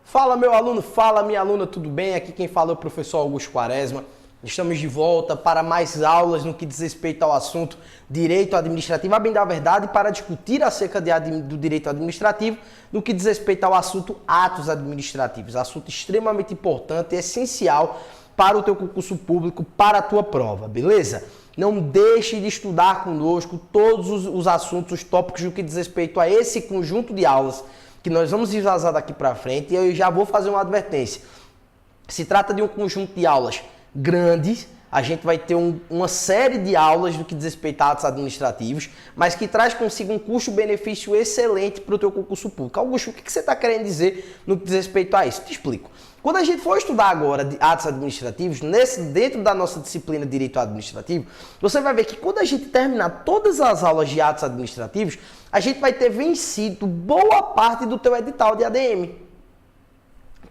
Fala meu aluno, fala minha aluna, tudo bem? Aqui quem fala é o professor Augusto Quaresma. Estamos de volta para mais aulas no que diz respeito ao assunto direito administrativo, a bem da verdade, para discutir acerca do direito administrativo, no que diz respeito ao assunto atos administrativos, assunto extremamente importante e essencial para o teu concurso público, para a tua prova, beleza? Não deixe de estudar conosco todos os assuntos, os tópicos no que diz respeito a esse conjunto de aulas que nós vamos visualizar daqui para frente, e eu já vou fazer uma advertência. Se trata de um conjunto de aulas grandes, a gente vai ter uma série de aulas do que diz respeito a atos administrativos, mas que traz consigo um custo-benefício excelente para o teu concurso público. Augusto, o que você está querendo dizer no que diz respeito a isso? Te explico. Quando a gente for estudar agora de atos administrativos, dentro da nossa disciplina de Direito Administrativo, você vai ver que quando a gente terminar todas as aulas de atos administrativos, a gente vai ter vencido boa parte do teu edital de ADM.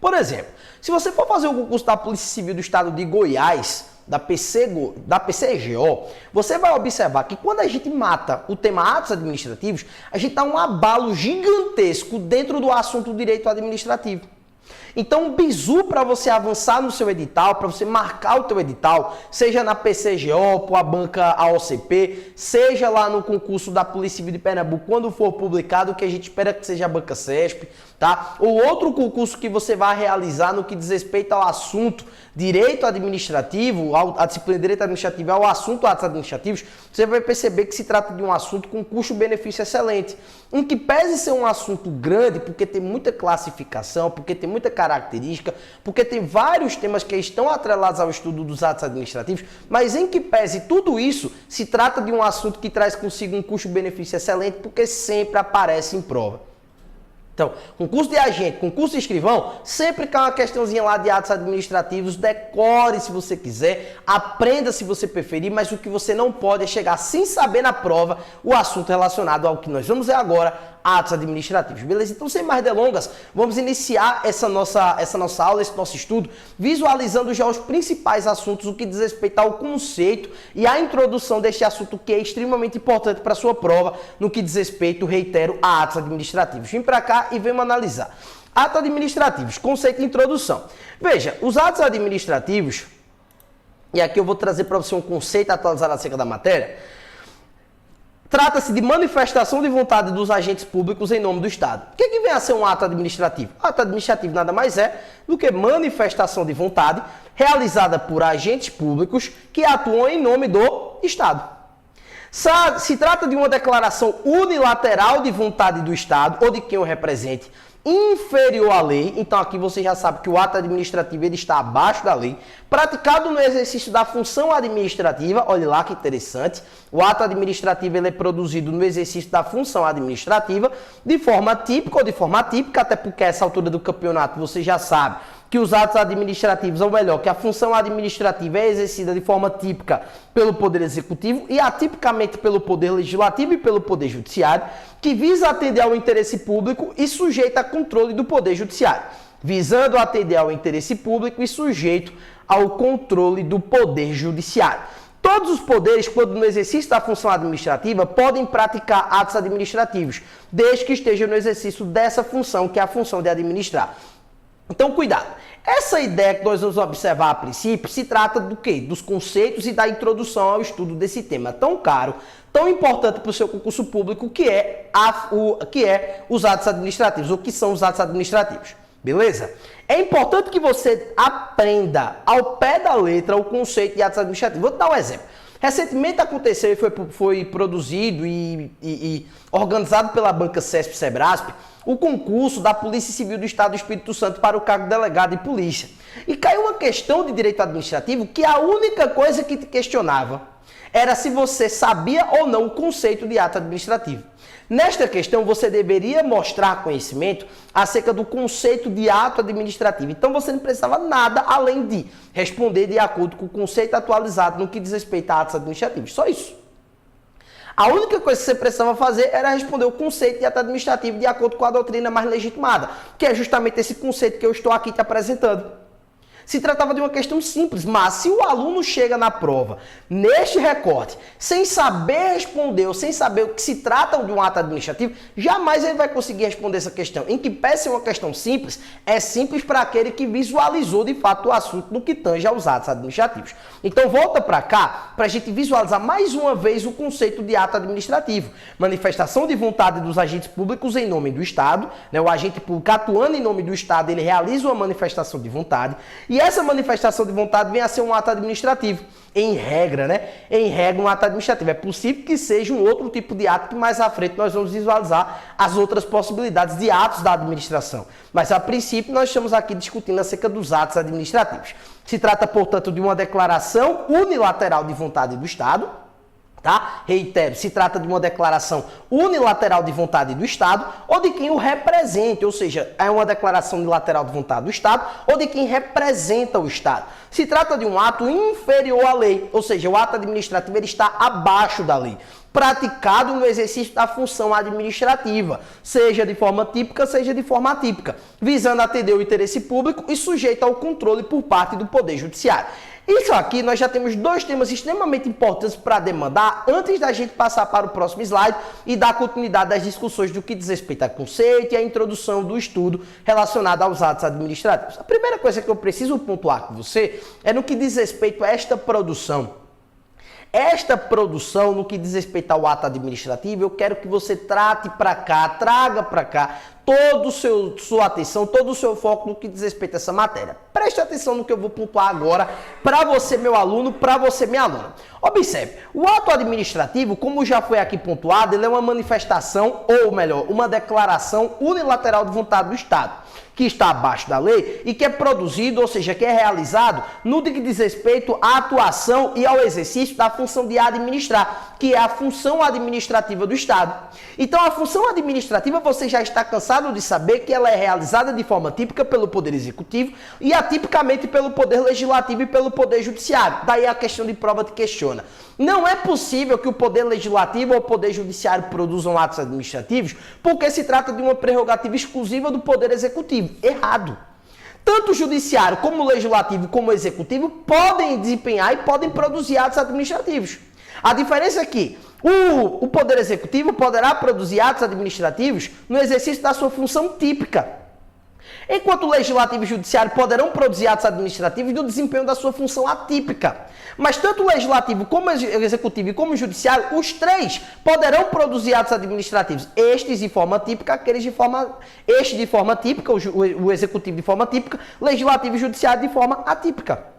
Por exemplo, se você for fazer o concurso da Polícia Civil do Estado de Goiás, da PCGO, você vai observar que quando a gente mata o tema atos administrativos, a gente dá um abalo gigantesco dentro do assunto direito administrativo. Então, um bizu para você avançar no seu edital, para você marcar o teu edital, seja na PCGO, por a banca AOCP, seja lá no concurso da Polícia Civil de Pernambuco, quando for publicado, que a gente espera que seja a banca CESP, tá? Ou outro concurso que você vai realizar no que diz respeito ao assunto direito administrativo, a disciplina de direito administrativo, ao assunto atos administrativos, você vai perceber que se trata de um assunto com custo-benefício excelente. Em que pese ser um assunto grande, porque tem muita classificação, porque tem muita característica, porque tem vários temas que estão atrelados ao estudo dos atos administrativos, mas em que pese tudo isso, se trata de um assunto que traz consigo um custo-benefício excelente, porque sempre aparece em prova. Então, concurso de agente, concurso de escrivão, sempre cai uma questãozinha lá de atos administrativos, decore se você quiser, aprenda se você preferir, mas o que você não pode é chegar sem saber na prova o assunto relacionado ao que nós vamos ver agora, atos administrativos, beleza? Então, sem mais delongas, vamos iniciar essa nossa aula, esse nosso estudo, visualizando já os principais assuntos, o que diz respeito ao conceito e a introdução deste assunto que é extremamente importante para a sua prova, no que diz respeito, reitero, a atos administrativos. Vem para cá e vamos analisar. Atos administrativos, conceito e introdução. Veja, os atos administrativos, e aqui eu vou trazer para você um conceito atualizado acerca da matéria. Trata-se de manifestação de vontade dos agentes públicos em nome do Estado. O que vem a ser um ato administrativo? Ato administrativo nada mais é do que manifestação de vontade realizada por agentes públicos que atuam em nome do Estado. Se trata de uma declaração unilateral de vontade do Estado ou de quem o represente, inferior à lei, então aqui você já sabe que o ato administrativo ele está abaixo da lei, praticado no exercício da função administrativa, olha lá que interessante, o ato administrativo ele é produzido no exercício da função administrativa, de forma típica ou de forma atípica, até porque a essa altura do campeonato você já sabe que os atos administrativos, ou melhor, que a função administrativa é exercida de forma típica pelo Poder Executivo e atipicamente pelo Poder Legislativo e pelo Poder Judiciário, que visa atender ao interesse público e sujeita a controle do Poder Judiciário, visando atender ao interesse público e sujeito ao controle do Poder Judiciário. Todos os poderes, quando no exercício da função administrativa, podem praticar atos administrativos, desde que estejam no exercício dessa função, que é a função de administrar. Então, cuidado. Essa ideia que nós vamos observar a princípio se trata do quê? Dos conceitos e da introdução ao estudo desse tema tão caro, tão importante para o seu concurso público, que é os atos administrativos, ou que são os atos administrativos. Beleza? É importante que você aprenda ao pé da letra o conceito de atos administrativos. Vou te dar um exemplo. Recentemente aconteceu e foi produzido e organizado pela banca CESP-SEBRASP o concurso da Polícia Civil do Estado do Espírito Santo para o cargo de delegado de polícia. E caiu uma questão de direito administrativo que a única coisa que te questionava era se você sabia ou não o conceito de ato administrativo. Nesta questão, você deveria mostrar conhecimento acerca do conceito de ato administrativo. Então, você não precisava nada além de responder de acordo com o conceito atualizado no que diz respeito a atos administrativos. Só isso. A única coisa que você precisava fazer era responder o conceito de ato administrativo de acordo com a doutrina mais legitimada, que é justamente esse conceito que eu estou aqui te apresentando. Se tratava de uma questão simples, mas se o aluno chega na prova, neste recorte, sem saber responder ou sem saber o que se trata de um ato administrativo, jamais ele vai conseguir responder essa questão. Em que peça é uma questão simples, é simples para aquele que visualizou de fato o assunto no que tange aos atos administrativos. Então volta para cá para a gente visualizar mais uma vez o conceito de ato administrativo. Manifestação de vontade dos agentes públicos em nome do Estado, né? O agente público atuando em nome do Estado, ele realiza uma manifestação de vontade, e essa manifestação de vontade vem a ser um ato administrativo. Em regra, né? Em regra, um ato administrativo. É possível que seja um outro tipo de ato que mais à frente nós vamos visualizar as outras possibilidades de atos da administração. Mas, a princípio, nós estamos aqui discutindo acerca dos atos administrativos. Se trata, portanto, de uma declaração unilateral de vontade do Estado, tá? Reitero, se trata de uma declaração unilateral de vontade do Estado ou de quem o represente, ou seja, é uma declaração unilateral de vontade do Estado ou de quem representa o Estado. Se trata de um ato inferior à lei, ou seja, o ato administrativo ele está abaixo da lei, praticado no exercício da função administrativa, seja de forma típica, seja de forma atípica, visando atender o interesse público e sujeito ao controle por parte do Poder Judiciário. Isso aqui nós já temos dois temas extremamente importantes para demandar antes da gente passar para o próximo slide e dar continuidade às discussões do que diz respeito a conceito e a introdução do estudo relacionado aos atos administrativos. A primeira coisa que eu preciso pontuar com você é no que diz respeito a esta produção. Esta produção, no que diz respeito ao ato administrativo, eu quero que você trate para cá, traga para cá toda a sua atenção, todo o seu foco no que diz respeito a essa matéria. Preste atenção no que eu vou pontuar agora para você, meu aluno, para você, minha aluna. Observe, o ato administrativo, como já foi aqui pontuado, ele é uma manifestação, ou melhor, uma declaração unilateral de vontade do Estado, que está abaixo da lei e que é produzido, ou seja, que é realizado no que diz respeito à atuação e ao exercício da função de administrar, que é a função administrativa do Estado. Então, a função administrativa, você já está cansado de saber que ela é realizada de forma típica pelo Poder Executivo e atipicamente pelo Poder Legislativo e pelo Poder Judiciário. Daí a questão de prova te questiona. Não é possível que o Poder Legislativo ou o Poder Judiciário produzam atos administrativos porque se trata de uma prerrogativa exclusiva do Poder Executivo. Errado. Tanto o Judiciário como o Legislativo como o Executivo podem desempenhar e podem produzir atos administrativos. A diferença é que o Poder Executivo poderá produzir atos administrativos no exercício da sua função típica, enquanto o Legislativo e o Judiciário poderão produzir atos administrativos no desempenho da sua função atípica. Mas tanto o Legislativo, como o Executivo e como o Judiciário, os três poderão produzir atos administrativos, estes de forma típica, este de forma típica, o Executivo de forma típica, Legislativo e Judiciário de forma atípica.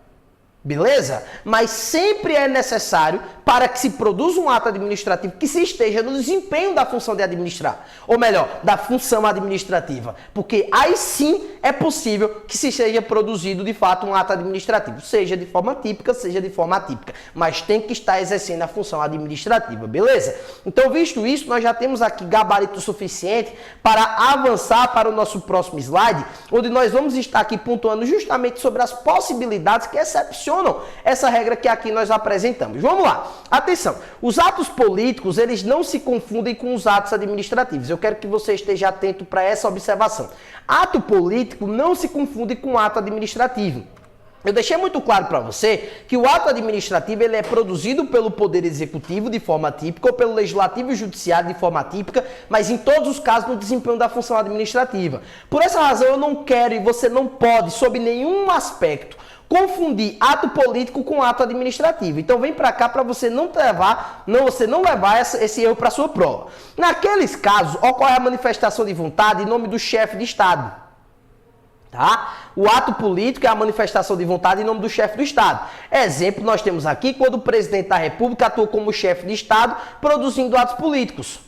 Beleza? Mas sempre é necessário para que se produza um ato administrativo que se esteja no desempenho da função de administrar. Ou melhor, da função administrativa. Porque aí sim é possível que se seja produzido de fato um ato administrativo. Seja de forma típica, seja de forma atípica. Mas tem que estar exercendo a função administrativa. Beleza? Então, visto isso, nós já temos aqui gabarito suficiente para avançar para o nosso próximo slide, onde nós vamos estar aqui pontuando justamente sobre as possibilidades que excepcionam essa regra que aqui nós apresentamos. Vamos lá. Atenção. Os atos políticos, eles não se confundem com os atos administrativos. Eu quero que você esteja atento para essa observação. Ato político não se confunde com ato administrativo. Eu deixei muito claro para você que o ato administrativo ele é produzido pelo Poder Executivo de forma típica ou pelo Legislativo e Judiciário de forma típica, mas em todos os casos no desempenho da função administrativa. Por essa razão eu não quero e você não pode, sob nenhum aspecto, confundir ato político com ato administrativo. Então vem para cá para você não levar esse erro para sua prova. Naqueles casos, ocorre a manifestação de vontade em nome do chefe de Estado. Tá? O ato político é a manifestação de vontade em nome do chefe do Estado. Exemplo, nós temos aqui quando o presidente da República atua como chefe de Estado produzindo atos políticos.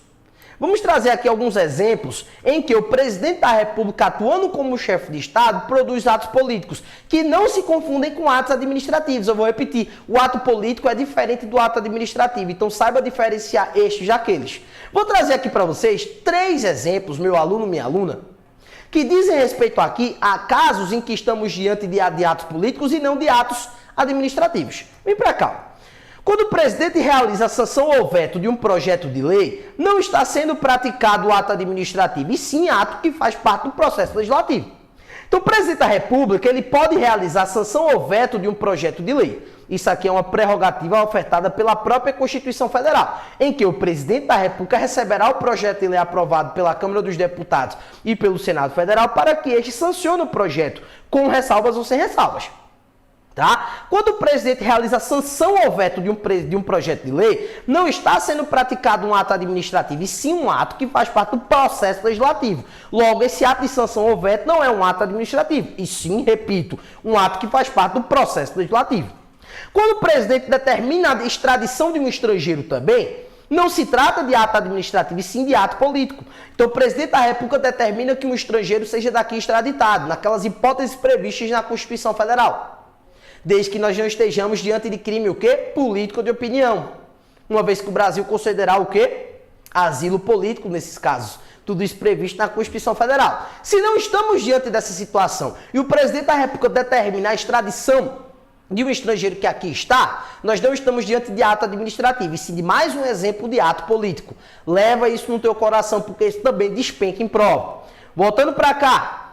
Vamos trazer aqui alguns exemplos em que o presidente da República, atuando como chefe de Estado, produz atos políticos, que não se confundem com atos administrativos. Eu vou repetir, o ato político é diferente do ato administrativo, então saiba diferenciar estes daqueles. Vou trazer aqui para vocês 3 exemplos, meu aluno, minha aluna, que dizem respeito aqui a casos em que estamos diante de atos políticos e não de atos administrativos. Vem para cá. Quando o presidente realiza a sanção ou veto de um projeto de lei, não está sendo praticado o ato administrativo, e sim ato que faz parte do processo legislativo. Então, o presidente da República, ele pode realizar sanção ou veto de um projeto de lei. Isso aqui é uma prerrogativa ofertada pela própria Constituição Federal, em que o presidente da República receberá o projeto de lei aprovado pela Câmara dos Deputados e pelo Senado Federal para que este sancione o projeto, com ressalvas ou sem ressalvas. Tá? Quando o presidente realiza sanção ou veto de um projeto de lei, não está sendo praticado um ato administrativo, e sim um ato que faz parte do processo legislativo. Logo, esse ato de sanção ou veto não é um ato administrativo, e sim, repito, um ato que faz parte do processo legislativo. Quando o presidente determina a extradição de um estrangeiro também, não se trata de ato administrativo, e sim de ato político. Então, o presidente da República determina que um estrangeiro seja daqui extraditado, naquelas hipóteses previstas na Constituição Federal. Desde que nós não estejamos diante de crime o quê? Político de opinião. Uma vez que o Brasil considerar o quê? Asilo político nesses casos. Tudo isso previsto na Constituição Federal. Se não estamos diante dessa situação e o presidente da República determinar a extradição de um estrangeiro que aqui está, nós não estamos diante de ato administrativo, e sim de mais um exemplo de ato político. Leva isso no teu coração, porque isso também despenca em prova. Voltando para cá.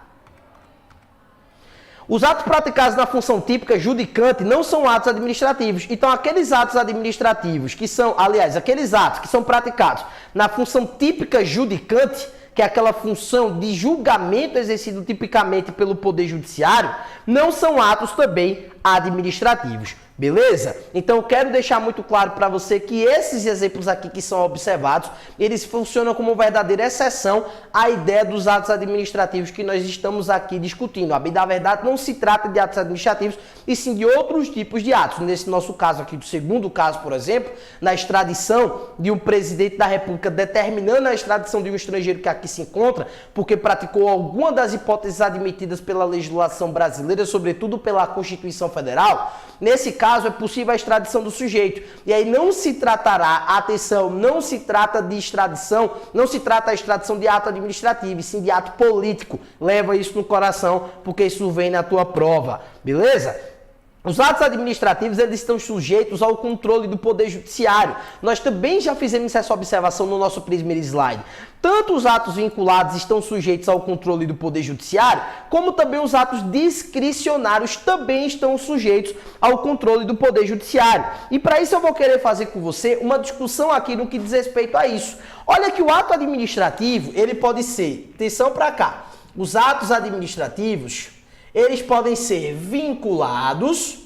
Os atos praticados na função típica judicante não são atos administrativos. Então, aqueles atos administrativos que são, aliás, aqueles atos que são praticados na função típica judicante, que é aquela função de julgamento exercido tipicamente pelo Poder Judiciário, não são atos também administrativos. Beleza? Então eu quero deixar muito claro para você que esses exemplos aqui que são observados, eles funcionam como verdadeira exceção à ideia dos atos administrativos que nós estamos aqui discutindo. A bem da verdade, não se trata de atos administrativos, e sim de outros tipos de atos. Nesse nosso caso aqui, do segundo caso, por exemplo, na extradição de um presidente da República determinando a extradição de um estrangeiro que aqui se encontra, porque praticou alguma das hipóteses admitidas pela legislação brasileira, sobretudo pela Constituição Federal. Nesse caso, é possível a extradição do sujeito. E aí não se tratará, atenção, não se trata de extradição, não se trata a extradição de ato administrativo, e sim de ato político. Leva isso no coração, porque isso vem na tua prova. Beleza? Os atos administrativos, eles estão sujeitos ao controle do Poder Judiciário. Nós também já fizemos essa observação no nosso primeiro slide. Tanto os atos vinculados estão sujeitos ao controle do Poder Judiciário, como também os atos discricionários também estão sujeitos ao controle do Poder Judiciário. E para isso eu vou querer fazer com você uma discussão aqui no que diz respeito a isso. Olha que o ato administrativo, ele pode ser, atenção para cá, os atos administrativos, eles podem ser vinculados,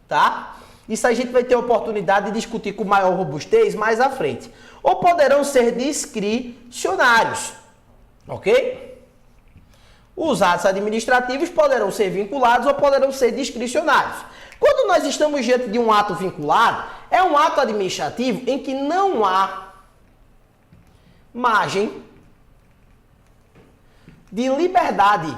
tá? Isso a gente vai ter a oportunidade de discutir com maior robustez mais à frente. Ou poderão ser discricionários, ok? Os atos administrativos poderão ser vinculados ou poderão ser discricionários. Quando nós estamos diante de um ato vinculado, é um ato administrativo em que não há margem de liberdade.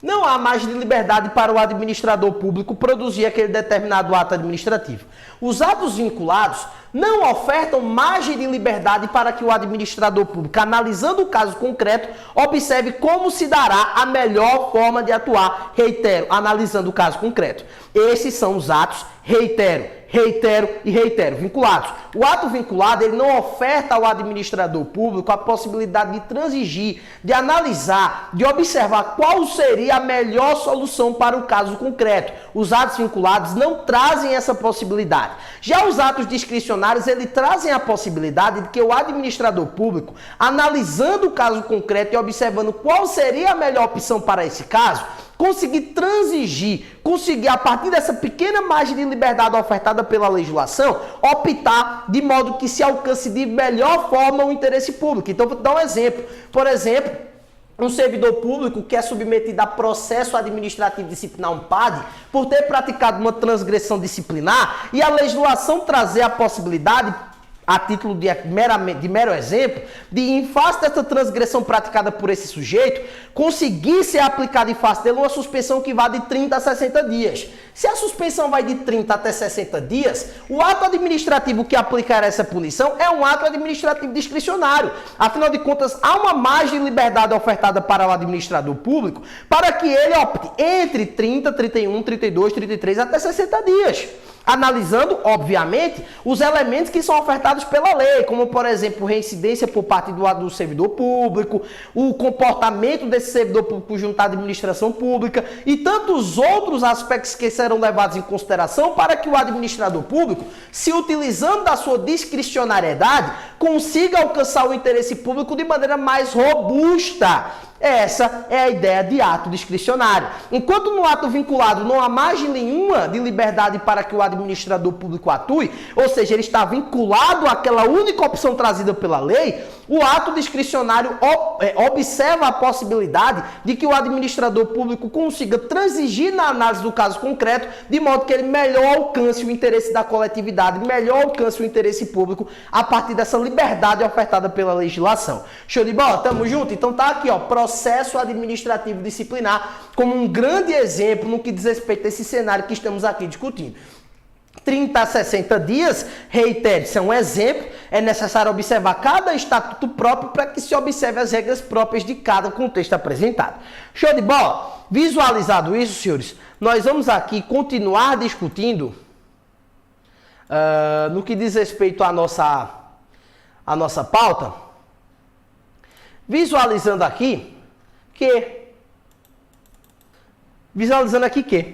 Não há margem de liberdade para o administrador público produzir aquele determinado ato administrativo. Os atos vinculados não ofertam margem de liberdade para que o administrador público, analisando o caso concreto, observe como se dará a melhor forma de atuar, reitero, analisando o caso concreto. Esses são os atos, reitero, vinculados. O ato vinculado, ele não oferta ao administrador público a possibilidade de transigir, de analisar, de observar qual seria a melhor solução para o caso concreto. Os atos vinculados não trazem essa possibilidade. Já os atos discricionários, eles trazem a possibilidade de que o administrador público, analisando o caso concreto e observando qual seria a melhor opção para esse caso, conseguir transigir, conseguir, a partir dessa pequena margem de liberdade ofertada pela legislação, optar de modo que se alcance de melhor forma o interesse público. Então, vou dar um exemplo. Por exemplo, um servidor público que é submetido a processo administrativo disciplinar, um PAD, por ter praticado uma transgressão disciplinar, e a legislação trazer a possibilidade, a título de mero exemplo, de, em face dessa transgressão praticada por esse sujeito, conseguir ser aplicada em face dele uma suspensão que vá de 30 a 60 dias. Se a suspensão vai de 30 até 60 dias, o ato administrativo que aplicar essa punição é um ato administrativo discricionário. Afinal de contas, há uma margem de liberdade ofertada para o administrador público para que ele opte entre 30, 31, 32, 33 até 60 dias. analisando, obviamente, os elementos que são ofertados pela lei, como, por exemplo, reincidência por parte do servidor público, o comportamento desse servidor público junto à administração pública e tantos outros aspectos que serão levados em consideração para que o administrador público, se utilizando da sua discricionariedade, consiga alcançar o interesse público de maneira mais robusta. Essa é a ideia de ato discricionário. Enquanto no ato vinculado não há margem nenhuma de liberdade para que o administrador público atue, ou seja, ele está vinculado àquela única opção trazida pela lei, o ato discricionário observa a possibilidade de que o administrador público consiga transigir na análise do caso concreto, de modo que ele melhor alcance o interesse da coletividade, melhor alcance o interesse público a partir dessa liberdade ofertada pela legislação. Show de bola? Tamo junto? Então tá aqui, ó, processo administrativo disciplinar como um grande exemplo no que diz respeito a esse cenário que estamos aqui discutindo. 30 a 60 dias, reitero, isso é um exemplo, é necessário observar cada estatuto próprio para que se observe as regras próprias de cada contexto apresentado. Show de bola? Visualizado isso, senhores, nós vamos aqui continuar discutindo no que diz respeito à nossa pauta, visualizando aqui que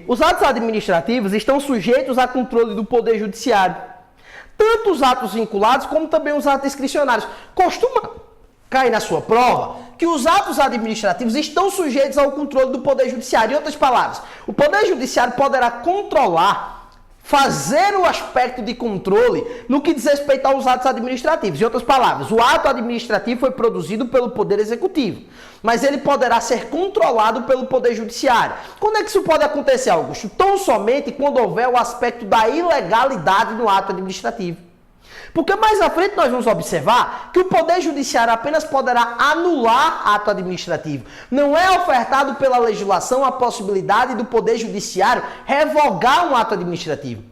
os atos administrativos estão sujeitos a controle do Poder Judiciário. Tanto os atos vinculados como também os atos discricionários. Costuma cair na sua prova que os atos administrativos estão sujeitos ao controle do Poder Judiciário. Em outras palavras, o Poder Judiciário poderá controlar, fazer o aspecto de controle no que diz respeito aos atos administrativos. Em outras palavras, o ato administrativo foi produzido pelo Poder Executivo, mas ele poderá ser controlado pelo Poder Judiciário. Quando é que isso pode acontecer, Augusto? Tão somente quando houver o aspecto da ilegalidade no ato administrativo. Porque mais à frente nós vamos observar que o Poder Judiciário apenas poderá anular ato administrativo. Não é ofertado pela legislação a possibilidade do Poder Judiciário revogar um ato administrativo.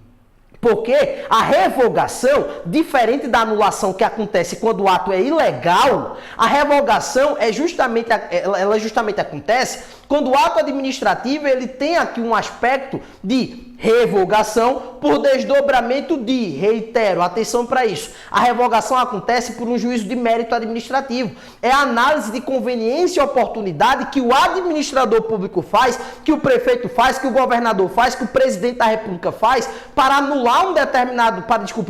Porque a revogação, diferente da anulação que acontece quando o ato é ilegal, a revogação ela justamente acontece quando o ato administrativo ele tem aqui um aspecto de revogação por desdobramento de, reitero, atenção para isso, a revogação acontece por um juízo de mérito administrativo. É a análise de conveniência e oportunidade que o administrador público faz, que o prefeito faz, que o governador faz, que o presidente da República faz para anular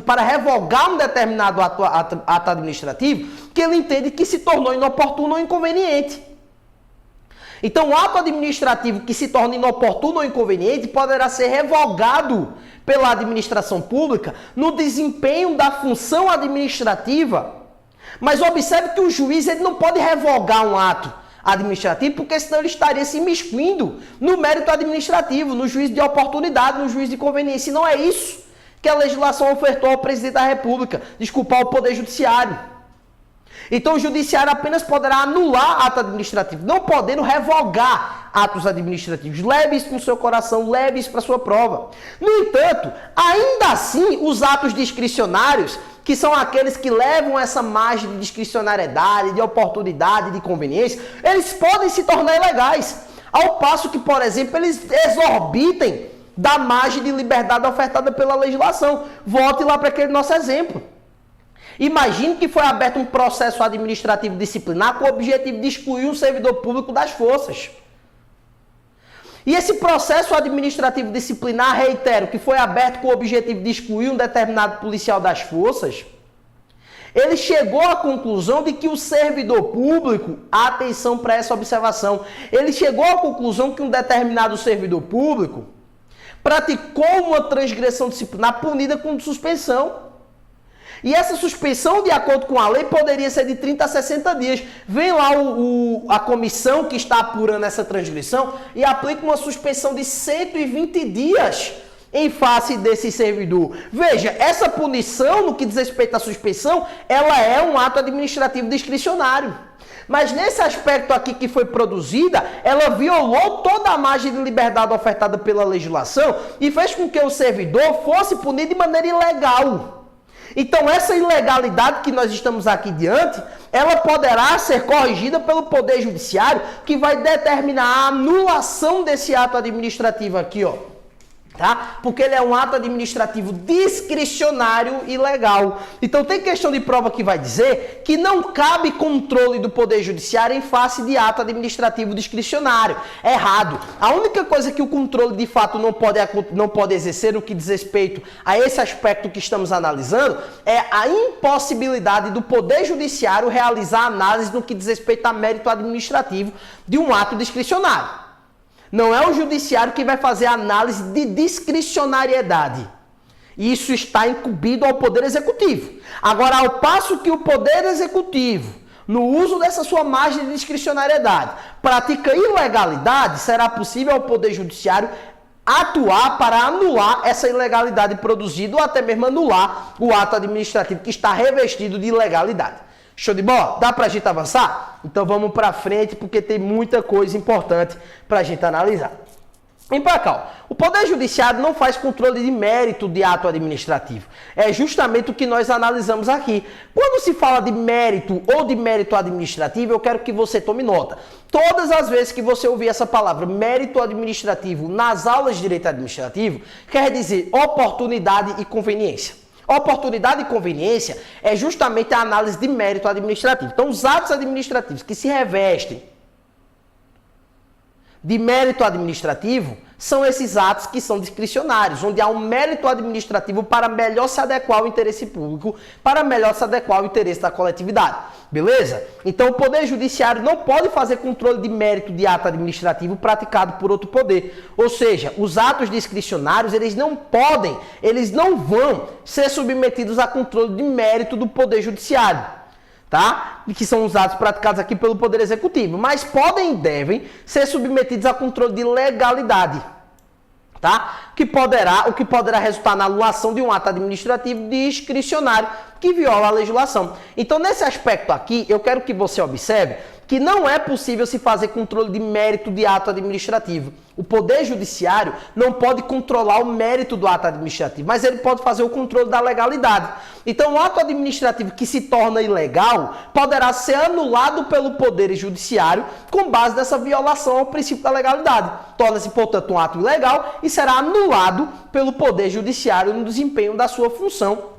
para revogar um determinado ato administrativo que ele entende que se tornou inoportuno ou inconveniente. Então, o ato administrativo que se torna inoportuno ou inconveniente poderá ser revogado pela administração pública no desempenho da função administrativa. Mas observe que o juiz ele não pode revogar um ato administrativo, porque senão ele estaria se imiscuindo no mérito administrativo, no juízo de oportunidade, no juízo de conveniência. E não é isso que a legislação ofertou ao presidente da República, ao Poder Judiciário. Então o judiciário apenas poderá anular ato administrativo, não podendo revogar atos administrativos. Leve isso no seu coração, leve isso para a sua prova. No entanto, ainda assim, os atos discricionários, que são aqueles que levam essa margem de discricionariedade, de oportunidade, de conveniência, eles podem se tornar ilegais. Ao passo que, por exemplo, eles exorbitem da margem de liberdade ofertada pela legislação. Volte lá para aquele nosso exemplo. Imagine que foi aberto um processo administrativo disciplinar com o objetivo de excluir um servidor público das forças. E esse processo administrativo disciplinar, reitero, que foi aberto com o objetivo de excluir um determinado policial das forças, ele chegou à conclusão de que o servidor público, atenção para essa observação, ele chegou à conclusão que um determinado servidor público praticou uma transgressão disciplinar punida com suspensão. E essa suspensão, de acordo com a lei, poderia ser de 30 a 60 dias. Vem lá a comissão que está apurando essa transgressão e aplica uma suspensão de 120 dias em face desse servidor. Veja, essa punição, no que diz respeito à suspensão, ela é um ato administrativo discricionário. Mas nesse aspecto aqui que foi produzida, ela violou toda a margem de liberdade ofertada pela legislação e fez com que o servidor fosse punido de maneira ilegal. Então, essa ilegalidade que nós estamos aqui diante, ela poderá ser corrigida pelo Poder Judiciário, que vai determinar a anulação desse ato administrativo aqui, ó. tá? Porque ele é um ato administrativo discricionário e legal. Então tem questão de prova que vai dizer que não cabe controle do Poder Judiciário em face de ato administrativo discricionário. Errado. A única coisa que o controle de fato não pode exercer no que diz respeito a esse aspecto que estamos analisando é a impossibilidade do Poder Judiciário realizar análise no que diz respeito a mérito administrativo de um ato discricionário. Não é o judiciário que vai fazer a análise de discricionariedade. Isso está incumbido ao Poder Executivo. Agora, ao passo que o Poder Executivo, no uso dessa sua margem de discricionariedade, pratica ilegalidade, será possível ao Poder Judiciário atuar para anular essa ilegalidade produzida ou até mesmo anular o ato administrativo que está revestido de ilegalidade. Show de bola? Dá pra gente avançar? Então vamos pra frente porque tem muita coisa importante pra gente analisar. Vem pra cá, ó. O Poder Judiciário não faz controle de mérito de ato administrativo. É justamente o que nós analisamos aqui. Quando se fala de mérito ou de mérito administrativo, eu quero que você tome nota. Todas as vezes que você ouvir essa palavra mérito administrativo nas aulas de direito administrativo, quer dizer oportunidade e conveniência. Oportunidade e conveniência é justamente a análise de mérito administrativo. Então, os atos administrativos que se revestem de mérito administrativo são esses atos que são discricionários, onde há um mérito administrativo para melhor se adequar ao interesse público, para melhor se adequar ao interesse da coletividade. Beleza? Então, o Poder Judiciário não pode fazer controle de mérito de ato administrativo praticado por outro poder. Ou seja, os atos discricionários, eles não vão ser submetidos a controle de mérito do Poder Judiciário, tá? Que são os atos praticados aqui pelo Poder Executivo, mas podem e devem ser submetidos a controle de legalidade, tá? O que poderá resultar na anulação de um ato administrativo discricionário que viola a legislação. Então, nesse aspecto aqui, eu quero que você observe que não é possível se fazer controle de mérito de ato administrativo. O Poder Judiciário não pode controlar o mérito do ato administrativo, mas ele pode fazer o controle da legalidade. Então, o ato administrativo que se torna ilegal poderá ser anulado pelo Poder Judiciário com base nessa violação ao princípio da legalidade. Torna-se, portanto, um ato ilegal e será anulado pelo Poder Judiciário no desempenho da sua função,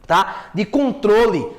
tá? De controle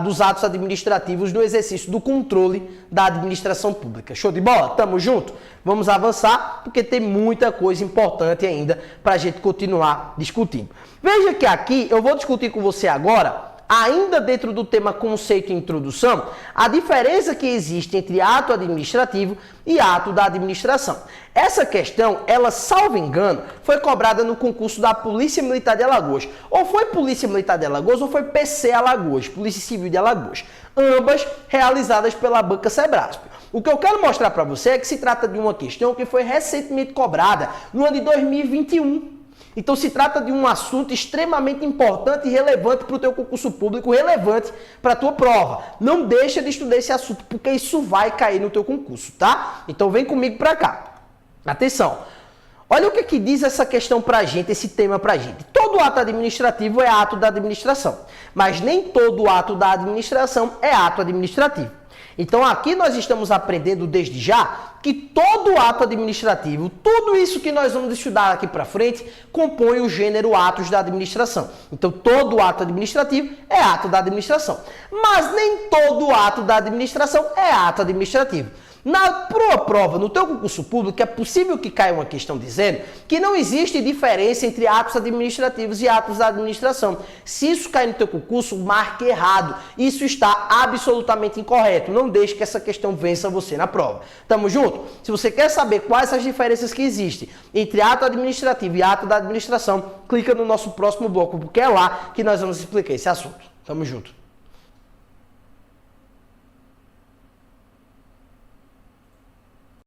dos atos administrativos, do exercício do controle da administração pública. Show de bola? Tamo junto? Vamos avançar, porque tem muita coisa importante ainda para a gente continuar discutindo. Veja que aqui eu vou discutir com você agora, ainda dentro do tema conceito e introdução, a diferença que existe entre ato administrativo e ato da administração. Essa questão, ela, salvo engano, foi cobrada no concurso da Polícia Militar de Alagoas. Ou foi Polícia Militar de Alagoas ou foi PC Alagoas, Polícia Civil de Alagoas. Ambas realizadas pela banca Sebrasp. O que eu quero mostrar para você é que se trata de uma questão que foi recentemente cobrada no ano de 2021. Então se trata de um assunto extremamente importante e relevante para o teu concurso público, relevante para a tua prova. Não deixa de estudar esse assunto, porque isso vai cair no teu concurso, tá? Então vem comigo para cá. Atenção. Olha o que diz essa questão pra gente, esse tema pra gente. Todo ato administrativo é ato da administração, mas nem todo ato da administração é ato administrativo. Então aqui nós estamos aprendendo desde já que todo ato administrativo, tudo isso que nós vamos estudar aqui para frente, compõe o gênero atos da administração. Então todo ato administrativo é ato da administração, mas nem todo ato da administração é ato administrativo. Na prova, no teu concurso público, é possível que caia uma questão dizendo que não existe diferença entre atos administrativos e atos da administração. Se isso cair no teu concurso, marque errado. Isso está absolutamente incorreto. Não deixe que essa questão vença você na prova. Tamo junto? Se você quer saber quais as diferenças que existem entre ato administrativo e ato da administração, clica no nosso próximo bloco, porque é lá que nós vamos explicar esse assunto. Tamo junto.